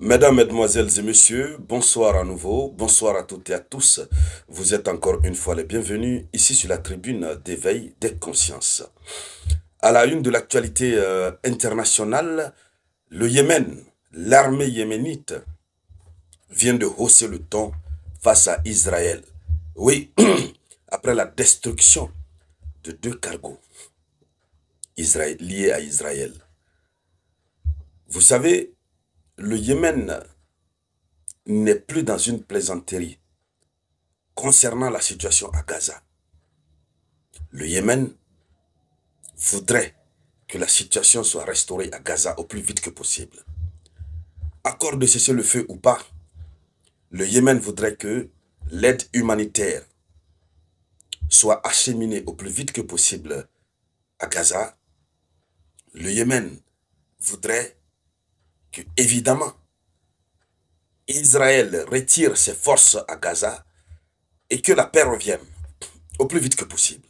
Mesdames, Mesdemoiselles et Messieurs, bonsoir à nouveau, bonsoir à toutes et à tous. Vous êtes encore une fois les bienvenus ici sur la tribune d'éveil des consciences. À la une de l'actualité internationale, le Yémen, l'armée yéménite vient de hausser le ton face à Israël. Oui, après la destruction de deux cargos liés à Israël. Vous savez, le Yémen n'est plus dans une plaisanterie concernant la situation à Gaza. Le Yémen voudrait que la situation soit restaurée à Gaza au plus vite que possible. Accord de cessez-le-feu ou pas, le Yémen voudrait que l'aide humanitaire soit acheminée au plus vite que possible à Gaza. Le Yémen voudrait que, évidemment, Israël retire ses forces à Gaza et que la paix revienne au plus vite que possible.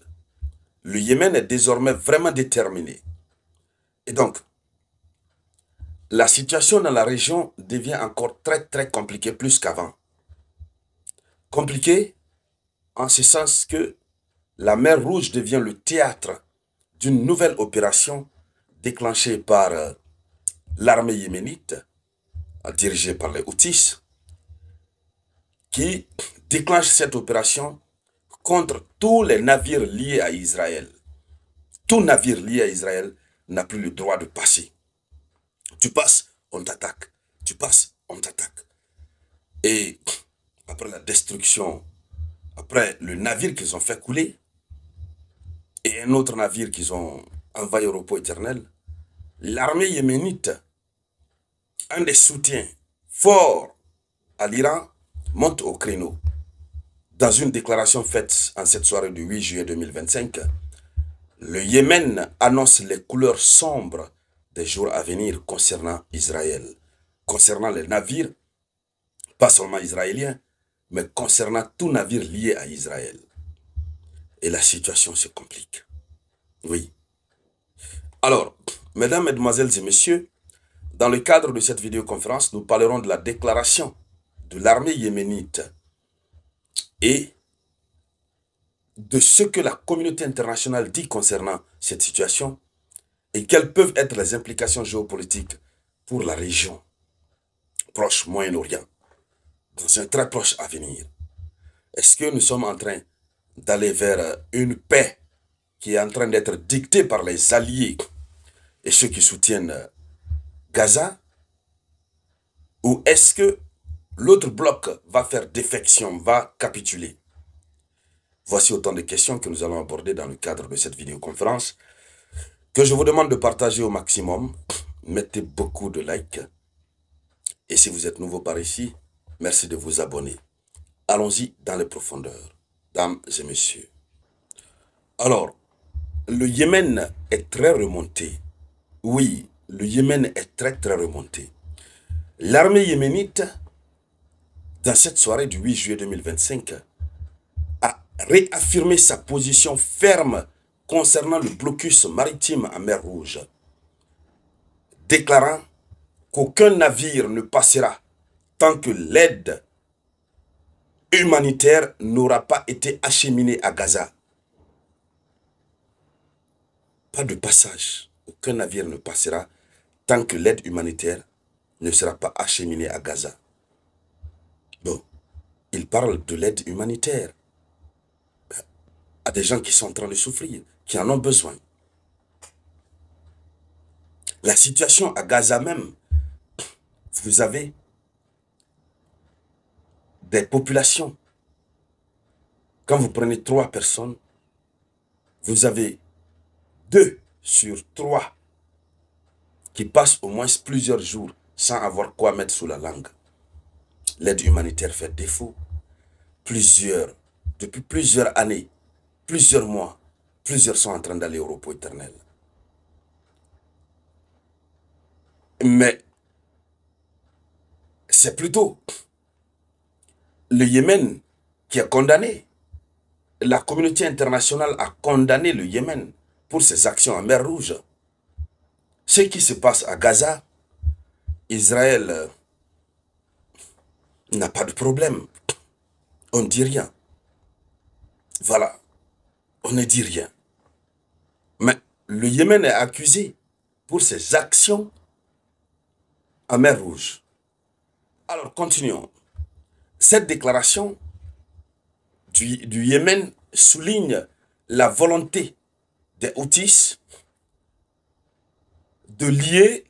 Le Yémen est désormais vraiment déterminé. Et donc, la situation dans la région devient encore très compliquée, plus qu'avant. Compliquée en ce sens que la mer Rouge devient le théâtre d'une nouvelle opération déclenchée par l'armée yéménite, dirigée par les Houthis, qui déclenche cette opération contre tous les navires liés à Israël. Tout navire lié à Israël n'a plus le droit de passer. Tu passes, on t'attaque. Tu passes, on t'attaque. Et après la destruction, après le navire qu'ils ont fait couler, et un autre navire qu'ils ont envahi au repos éternel, l'armée yéménite, un des soutiens forts à l'Iran, monte au créneau. Dans une déclaration faite en cette soirée du 8 juillet 2025, le Yémen annonce les couleurs sombres des jours à venir concernant Israël. Concernant les navires, pas seulement israéliens, mais concernant tout navire lié à Israël. Et la situation se complique. Oui. Alors, mesdames, mesdemoiselles et messieurs, dans le cadre de cette vidéoconférence, nous parlerons de la déclaration de l'armée yéménite et de ce que la communauté internationale dit concernant cette situation et quelles peuvent être les implications géopolitiques pour la région, proche, Moyen-Orient, dans un très proche avenir. Est-ce que nous sommes en train d'aller vers une paix qui est en train d'être dictée par les alliés et ceux qui soutiennent Gaza? Ou est-ce que l'autre bloc va faire défection, va capituler? Voici autant de questions que nous allons aborder dans le cadre de cette vidéoconférence, que je vous demande de partager au maximum. Mettez beaucoup de likes. Et si vous êtes nouveau par ici, merci de vous abonner. Allons-y dans les profondeurs, dames et messieurs. Alors, le Yémen est très remonté. Oui, le Yémen est très remonté. L'armée yéménite, dans cette soirée du 8 juillet 2025, a réaffirmé sa position ferme concernant le blocus maritime en mer Rouge, déclarant qu'aucun navire ne passera tant que l'aide humanitaire n'aura pas été acheminée à Gaza. Pas de passage. Aucun navire ne passera tant que l'aide humanitaire ne sera pas acheminée à Gaza. Bon, il parle de l'aide humanitaire à des gens qui sont en train de souffrir, qui en ont besoin. La situation à Gaza même, vous avez des populations. Quand vous prenez 3 personnes, vous avez 2 sur 3 qui passent au moins plusieurs jours sans avoir quoi mettre sous la langue. L'aide humanitaire fait défaut. Depuis plusieurs années, plusieurs mois, plusieurs sont en train d'aller au repos éternel. Mais c'est plutôt le Yémen qui a condamné. La communauté internationale a condamné le Yémen pour ses actions en mer Rouge. Ce qui se passe à Gaza, Israël n'a pas de problème. On ne dit rien. Voilà. On ne dit rien. Mais le Yémen est accusé pour ses actions en mer Rouge. Alors, continuons. Cette déclaration du Yémen souligne la volonté des Houthis de lier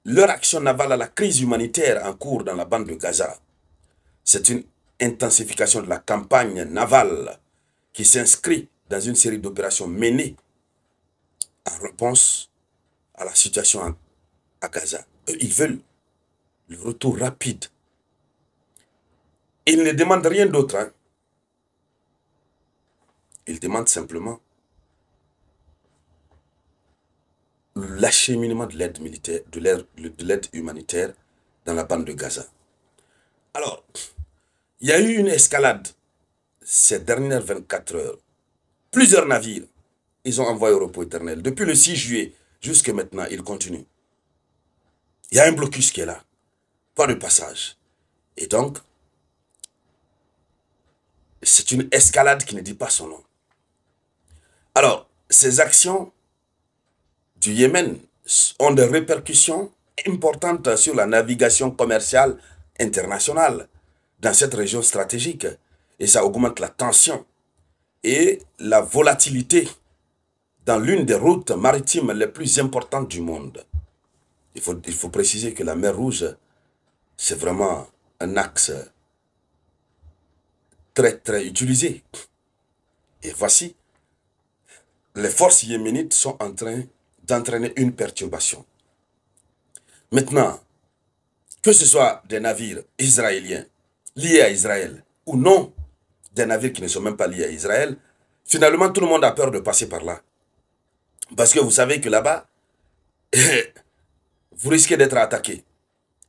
leur action navale à la crise humanitaire en cours dans la bande de Gaza. C'est une intensification de la campagne navale qui s'inscrit dans une série d'opérations menées en réponse à la situation à Gaza. Eux, ils veulent le retour rapide. Ils ne demandent rien d'autre. Hein. Ils demandent simplement l'acheminement de l'aide militaire, de l'aide humanitaire dans la bande de Gaza. Alors, il y a eu une escalade ces dernières 24 heures. Plusieurs navires, ils ont envoyé au repos éternel. Depuis le 6 juillet jusqu'à maintenant, ils continuent. Il y a un blocus qui est là. Pas de passage. Et donc, c'est une escalade qui ne dit pas son nom. Alors, ces actions du Yémen ont des répercussions importantes sur la navigation commerciale internationale dans cette région stratégique. Et ça augmente la tension et la volatilité dans l'une des routes maritimes les plus importantes du monde. Il faut préciser que la mer Rouge, c'est vraiment un axe très utilisé. Et voici, les forces yéménites sont en train d'entraîner une perturbation. Maintenant, que ce soit des navires israéliens liés à Israël ou non, des navires qui ne sont même pas liés à Israël, finalement tout le monde a peur de passer par là. Parce que vous savez que là-bas, vous risquez d'être attaqué.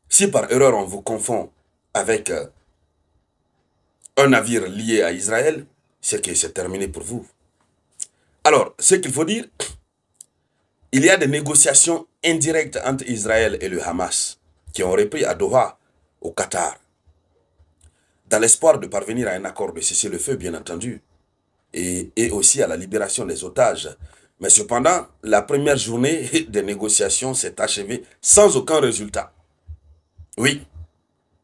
Si par erreur on vous confond avec un navire lié à Israël, c'est que c'est terminé pour vous. Alors, ce qu'il faut dire, il y a des négociations indirectes entre Israël et le Hamas qui ont repris à Doha, au Qatar, dans l'espoir de parvenir à un accord de cessez-le-feu, bien entendu, et aussi à la libération des otages. Mais cependant, la première journée des négociations s'est achevée sans aucun résultat. Oui.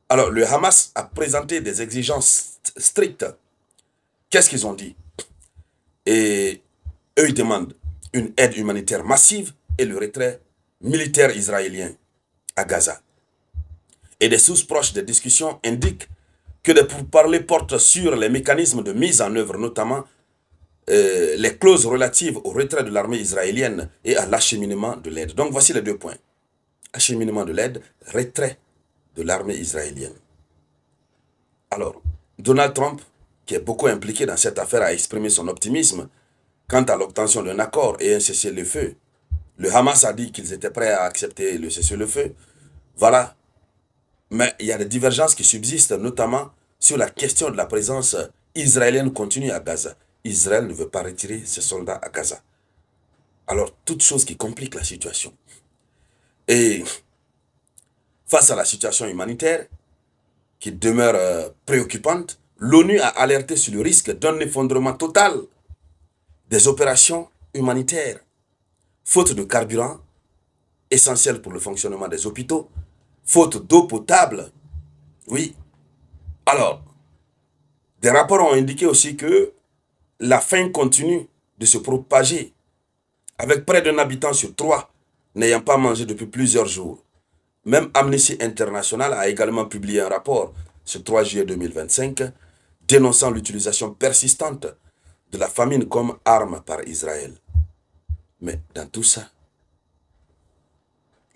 Alors, le Hamas a présenté des exigences strictes. Qu'est-ce qu'ils ont dit? Et eux, ils demandent une aide humanitaire massive et le retrait militaire israélien à Gaza. Et des sources proches des discussions indiquent que des pourparlers portent sur les mécanismes de mise en œuvre, notamment les clauses relatives au retrait de l'armée israélienne et à l'acheminement de l'aide. Donc voici les deux points. Acheminement de l'aide, retrait de l'armée israélienne. Alors, Donald Trump, qui est beaucoup impliqué dans cette affaire, a exprimé son optimisme quant à l'obtention d'un accord et un cessez-le-feu. Le Hamas a dit qu'ils étaient prêts à accepter le cessez-le-feu. Voilà. Mais il y a des divergences qui subsistent, notamment sur la question de la présence israélienne continue à Gaza. Israël ne veut pas retirer ses soldats à Gaza. Alors, toute chose qui complique la situation. Et face à la situation humanitaire, qui demeure préoccupante, l'ONU a alerté sur le risque d'un effondrement total des opérations humanitaires, faute de carburant, essentiel pour le fonctionnement des hôpitaux, faute d'eau potable. Oui. Alors, des rapports ont indiqué aussi que la faim continue de se propager, avec près d'un habitant sur 3 n'ayant pas mangé depuis plusieurs jours. Même Amnesty International a également publié un rapport ce 3 juillet 2025 dénonçant l'utilisation persistante de la famine comme arme par Israël. Mais dans tout ça,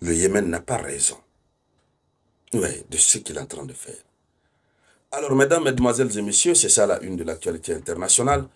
le Yémen n'a pas raison, oui, de ce qu'il est en train de faire. Alors, mesdames, mesdemoiselles et messieurs, c'est ça la une de l'actualité internationale.